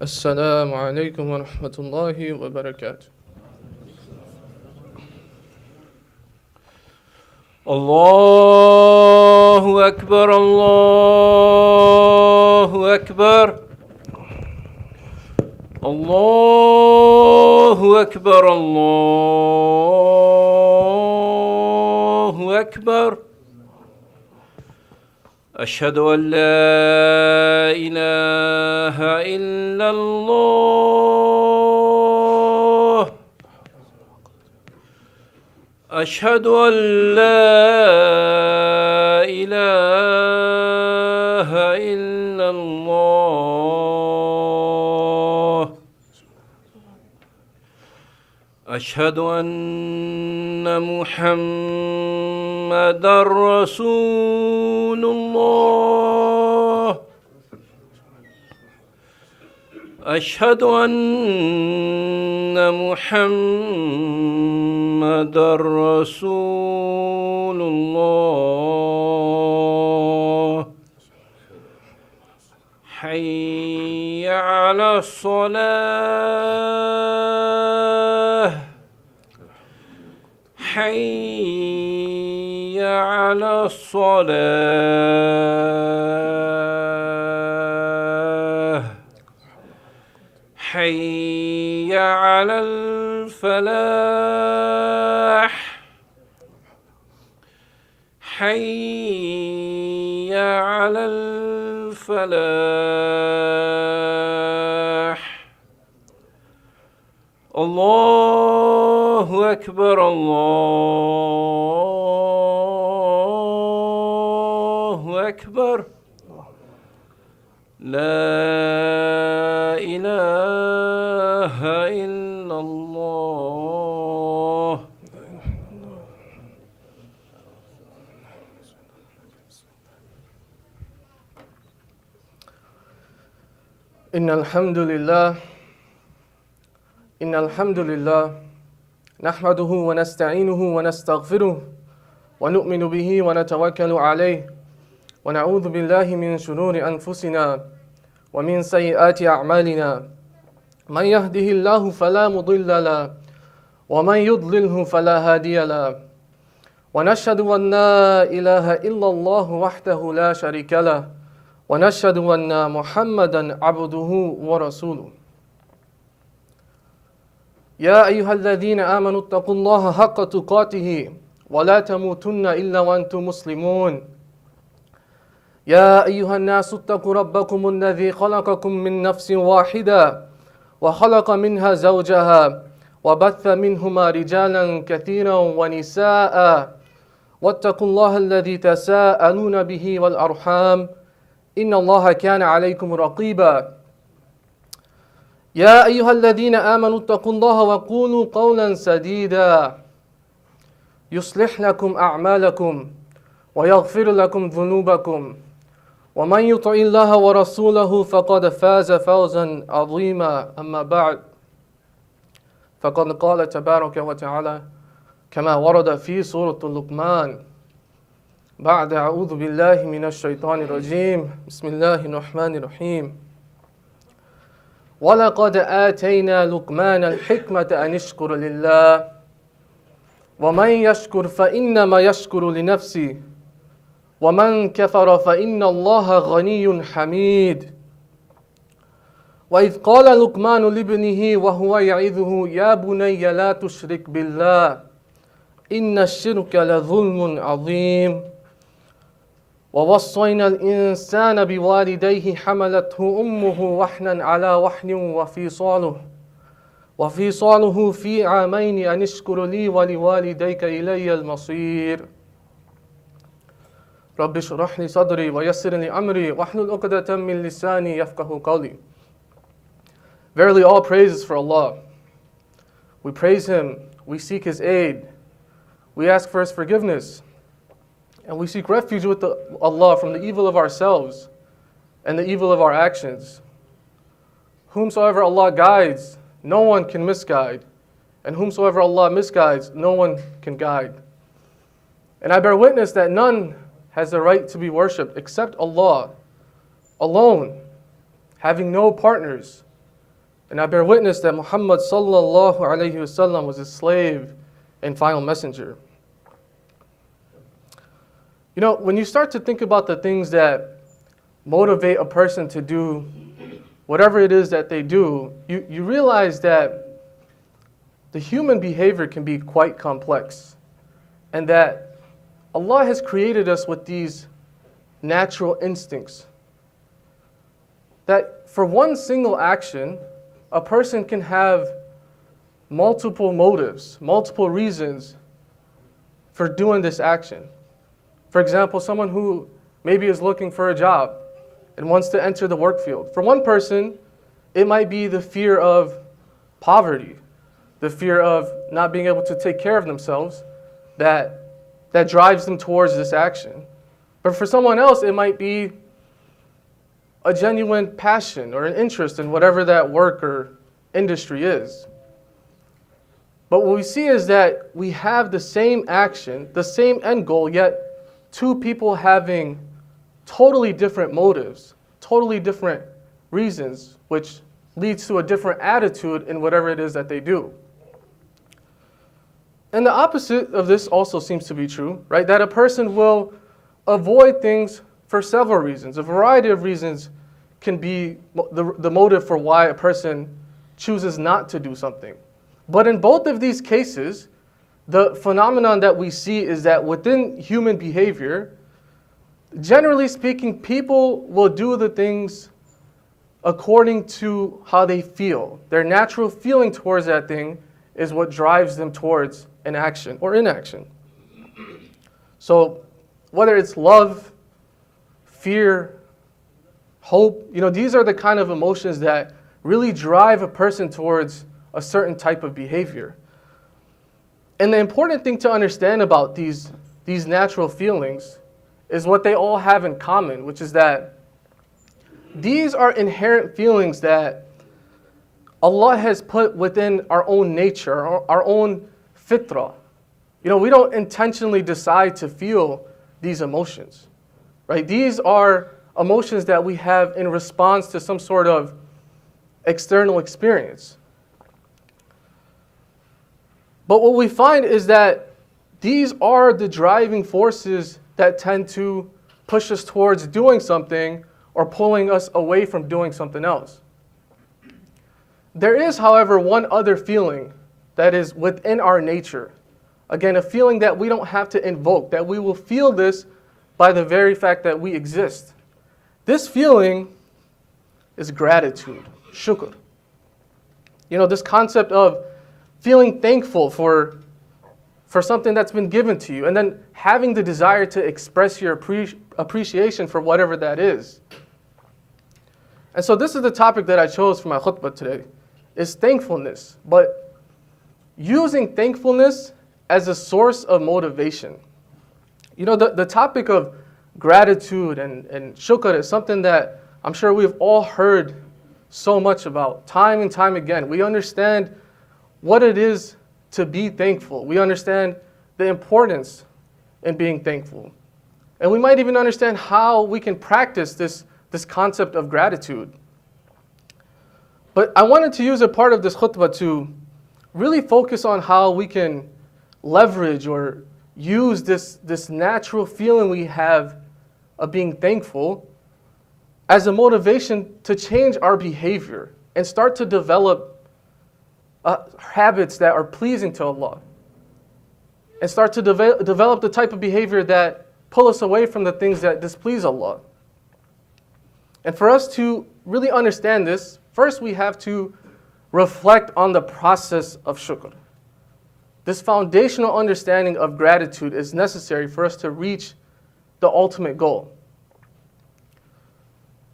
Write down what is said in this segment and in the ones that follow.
السلام عليكم ورحمة الله وبركاته. الله أكبر الله أكبر الله أكبر الله أكبر. أشهد أن لا إله إلا الله. أشهد أن لا إله إلا الله. أشهد أن محمدًا رسول الله. أشهد أن محمدًا رسول الله. حي على الصلاة. حي على الصلاة. حي على الفلاح. حي على الفلاح. الله أكبر الله أكبر. لا إله إلا الله. إن الحمد لله نحمده ونستعينه ونستغفره ونؤمن به ونتوكل عليه ونعوذ بالله من شرور أنفسنا ومن سيئات أعمالنا. من يهده الله فلا مضل له ومن يضلله فلا هادي له. ونشهد أن لا إله إلا الله وحده لا شريك له ونشهد أن محمدا عبده ورسوله. يا أيها الذين آمنوا اتقوا الله حق تقاته ولا تموتن إلا وأنتم مسلمون. يا أيها الناس اتقوا ربكم الذي خلقكم من نفس واحدة وخلق منها زوجها وبث منهما رجالا كثيرا ونساء واتقوا الله الذي تساءلون به والأرحام إن الله كان عليكم رقيبا. يا أيها الذين آمنوا اتقوا الله وقولوا قولا سديدا يصلح لكم أعمالكم ويغفر لكم ذنوبكم ومن يطع الله ورسوله فقد فاز فوزا عظيما. أما بعد، فقد قال تبارك وتعالى كما ورد في سورة لقمان بعد أعوذ بالله من الشيطان الرجيم بسم الله الرحمن الرحيم. ولقد آتينا لقمان الحكمة أن اشكر لله ومن يشكر فإنما يشكر لنفسه ومن كفر فإن الله غني حميد. وإذ قال لقمان لابنه وهو يعظه يا بني لا تشرك بالله إن الشرك لظلم عظيم. ووصينا الإنسان بوالديه حملته أمه وحنا على وحن وفصاله في عامين أن اشكر لي ولوالديك إلي المصير. رب اشرح لي صدري ويسر لي أمري واحلل عقدة من لساني يفقهوا قولي. Verily all praise is for Allah. We praise Him, we seek His aid, we ask for His forgiveness, and we seek refuge with Allah from the evil of ourselves and the evil of our actions. Whomsoever Allah guides, no one can misguide, and whomsoever Allah misguides, no one can guide. And I bear witness that none has the right to be worshipped except Allah alone, having no partners, and I bear witness that Muhammad sallallahu alayhi wasallam was his slave and final messenger. You know, when you start to think about the things that motivate a person to do whatever it is that they do, you realize that the human behavior can be quite complex, and that Allah has created us with these natural instincts. That for one single action, a person can have multiple motives, multiple reasons for doing this action. For example, someone who maybe is looking for a job and wants to enter the work field. For one person, it might be the fear of poverty, the fear of not being able to take care of themselves that drives them towards this action. But for someone else, it might be a genuine passion or an interest in whatever that work or industry is. But what we see is that we have the same action, the same end goal, yet two people having totally different motives, totally different reasons, which leads to a different attitude in whatever it is that they do. And the opposite of this also seems to be true, right? That a person will avoid things for several reasons. A variety of reasons can be the motive for why a person chooses not to do something. But in both of these cases, the phenomenon that we see is that within human behavior, generally speaking, people will do the things according to how they feel. Their natural feeling towards that thing is what drives them towards an action or inaction. So whether it's love, fear, hope, these are the kind of emotions that really drive a person towards a certain type of behavior. And the important thing to understand about these natural feelings is what they all have in common, which is that these are inherent feelings that Allah has put within our own nature, our own fitrah. We don't intentionally decide to feel these emotions, right? These are emotions that we have in response to some sort of external experience. But what we find is that these are the driving forces that tend to push us towards doing something or pulling us away from doing something else. There is, however, one other feeling that is within our nature. Again, a feeling that we don't have to invoke, that we will feel this by the very fact that we exist. This feeling is gratitude, shukr. This concept of feeling thankful for something that's been given to you, and then having the desire to express your appreciation for whatever that is. And so this is the topic that I chose for my khutbah today, is thankfulness, but using thankfulness as a source of motivation. The topic of gratitude and shukr is something that I'm sure we've all heard so much about, time and time again. We understand what it is to be thankful. We understand the importance in being thankful. And we might even understand how we can practice this concept of gratitude. But I wanted to use a part of this khutbah to really focus on how we can leverage or use this natural feeling we have of being thankful as a motivation to change our behavior and start to develop habits that are pleasing to Allah, and start to develop the type of behavior that pull us away from the things that displease Allah. And for us to really understand this, first we have to reflect on the process of shukr. This foundational understanding of gratitude is necessary for us to reach the ultimate goal.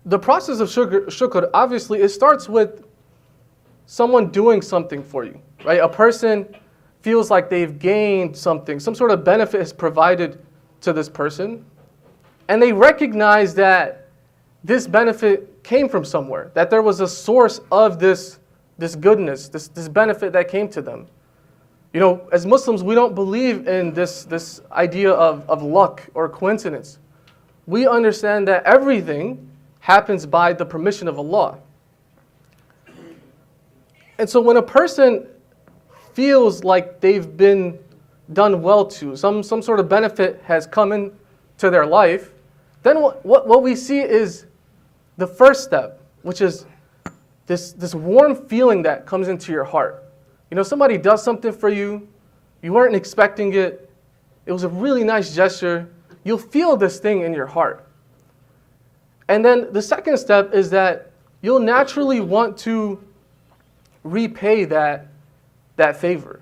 The process of shukr, obviously, it starts with someone doing something for you, right? A person feels like they've gained something, some sort of benefit is provided to this person, and they recognize that this benefit came from somewhere, that there was a source of this goodness, this benefit that came to them. As Muslims, we don't believe in this idea of luck or coincidence. We understand that everything happens by the permission of Allah. And so when a person feels like they've been done well to, some sort of benefit has come into their life, then what we see is the first step, which is this warm feeling that comes into your heart. You know, somebody does something for you, you weren't expecting it, it was a really nice gesture, you'll feel this thing in your heart. And then the second step is that you'll naturally want to repay that favor,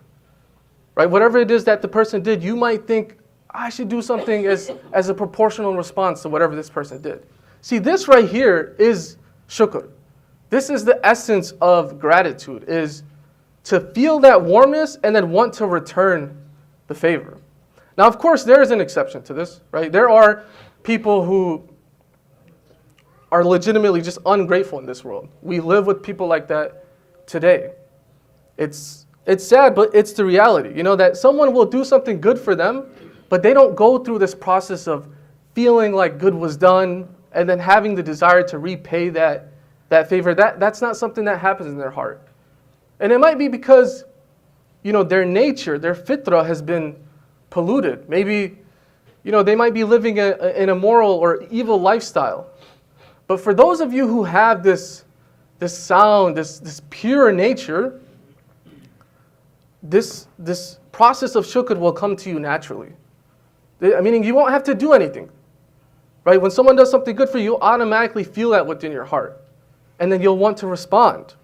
right? Whatever it is that the person did, you might think, I should do something as a proportional response to whatever this person did. See, this right here is shukr. This is the essence of gratitude, is to feel that warmness and then want to return the favor. Now, of course, there is an exception to this, right? There are people who are legitimately just ungrateful in this world. We live with people like that today. It's sad, but it's the reality. You know, that someone will do something good for them, but they don't go through this process of feeling like good was done and then having the desire to repay that favor. That's not something that happens in their heart. And it might be because, you know, their nature, their fitrah has been polluted. Maybe, you know, they might be living in a moral or evil lifestyle. But for those of you who have this sound, this pure nature, this process of shukr will come to you naturally. Meaning you won't have to do anything, right? When someone does something good for you, you'll automatically feel that within your heart. And then you'll want to respond.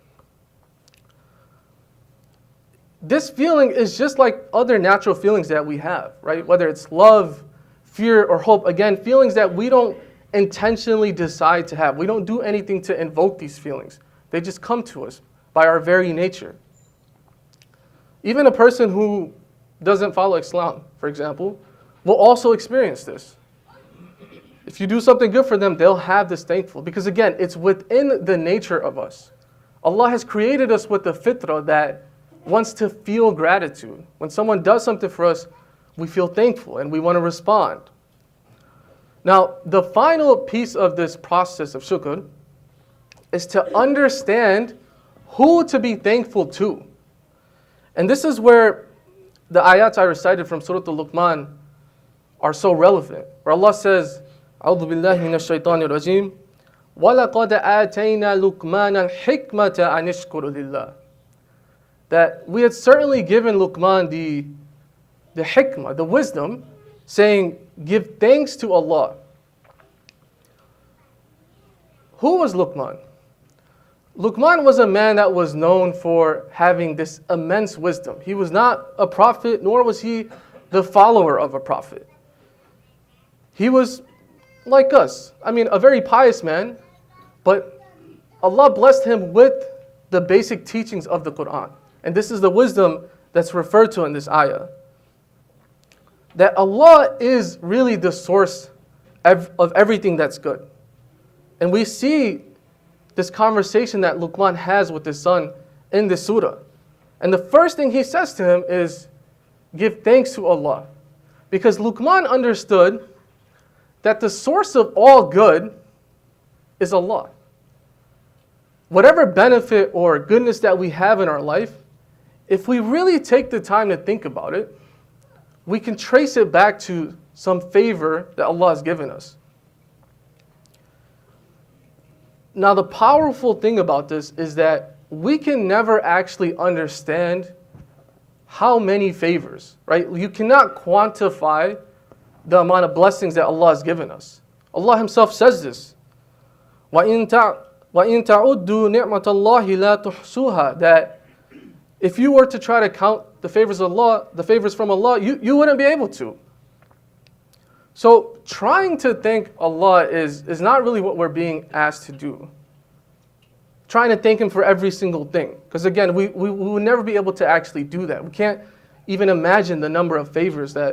This feeling is just like other natural feelings that we have, right? Whether it's love, fear, or hope. Again, feelings that we don't intentionally decide to have. We don't do anything to invoke these feelings. They just come to us by our very nature. Even a person who doesn't follow Islam, for example, will also experience this. If you do something good for them, they'll have this thankful. Because again, it's within the nature of us. Allah has created us with the fitrah that wants to feel gratitude. When someone does something for us, we feel thankful and we want to respond. Now, the final piece of this process of shukr is to understand who to be thankful to. And this is where the ayats I recited from Surah Al-Luqman are so relevant. Where Allah says, أعوذ بالله من الشيطان الرجيم وَلَقَدْ آتَيْنَا لُقْمَانَ الْحِكْمَةَ أَنِ اشْكُرُ لِلَّهِ. That we had certainly given Luqman the hikmah, the wisdom, saying, give thanks to Allah. Who was Luqman? Luqman was a man that was known for having this immense wisdom. He was not a prophet, nor was he the follower of a prophet. He was like us. I mean, a very pious man, but Allah blessed him with the basic teachings of the Quran. And this is the wisdom that's referred to in this ayah. That Allah is really the source of everything that's good. And we see this conversation that Luqman has with his son in this surah. And the first thing he says to him is, give thanks to Allah. Because Luqman understood that the source of all good is Allah. Whatever benefit or goodness that we have in our life, if we really take the time to think about it, we can trace it back to some favor that Allah has given us. Now, the powerful thing about this is that we can never actually understand how many favors, right? You cannot quantify the amount of blessings that Allah has given us. Allah Himself says this. وَإِن تَعُدُّوا نِعْمَةَ اللَّهِ لَا تُحْصُوهَا. That if you were to try to count the favors of Allah, the favors from Allah, you wouldn't be able to. So trying to thank Allah is not really what we're being asked to do. Trying to thank Him for every single thing. Because again, we will never be able to actually do that. We can't even imagine the number of favors that